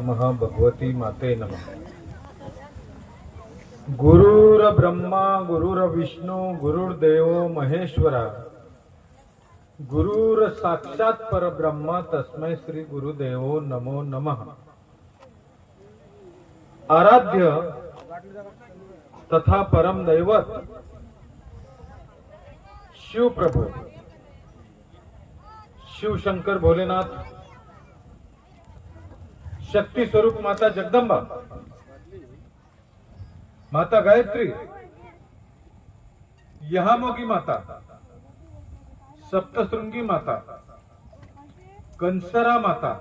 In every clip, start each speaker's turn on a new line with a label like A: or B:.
A: नमः भगवती माते नमः। गुरुर ब्रह्मा गुरुर विष्णु गुरुर्देव महेश्वरा गुरुर साक्षात परब्रह्म तस्मै श्री गुरुदेवो नमो नमः। आराध्य तथा परम दैवत शिव प्रभु शिव शंकर भोलेनाथ, शक्ति स्वरूप माता जगदंबा, माता गायत्री, यहामोगी माता, सप्तशृंगी माता, कंसरा माता,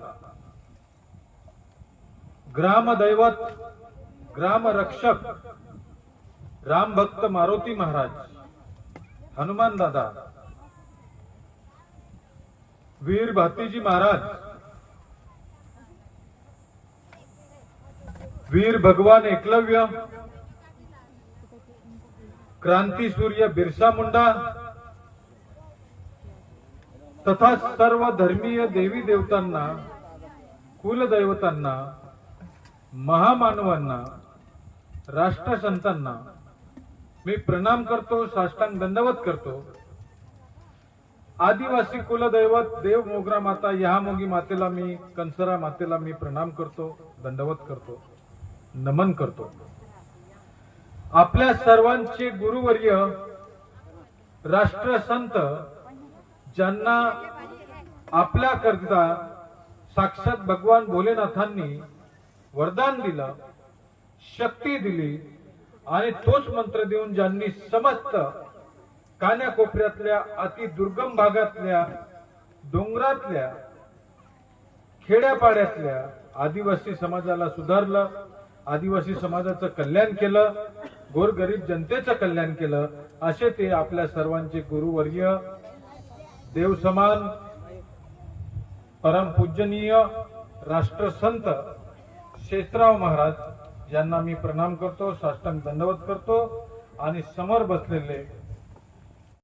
A: ग्राम दैवत, ग्राम रक्षक, राम भक्त मारुती महाराज, हनुमान दादा, वीर भातीजी महाराज, वीर भगवान एकलव्य, क्रांती सूर्य बिरसा मुंडा तथा सर्व धर्मीय देवी देवतांना, कुलदैवतांना, महामानवांना, राष्ट्रसंतांना मी प्रणाम करतो, साष्टांग दंडवत करतो। आदिवासी कुलदैवत देव मोगरा माता यहामोगी मातेला मी, कंसरा मातेला मी प्रणाम करतो, दंडवत करतो, नमन करतो। आपल्या सर्वांचे गुरुवर्य राष्ट्रसंत ज्यांना आपल्या करता साक्षात भगवान भोलेनाथांनी वरदान दिलं, शक्ती दिली आणि तोच मंत्र देऊन ज्यांनी समस्त कान्याकोपऱ्यातल्या अति दुर्गम भागातल्या, डोंगरातल्या, खेड्यापाड्यातल्या आदिवासी समाजाला सुधारलं, आदिवासी समाजाचं कल्याण केलं, गोरगरीब जनतेचं कल्याण केलं, असे ते आपल्या सर्वांचे गुरुवर्य देव समान परमपूजनीय राष्ट्रसंत शेषराव महाराज यांना मी प्रणाम करतो, साष्टांग दंडवत करतो आणि समोर बसलेले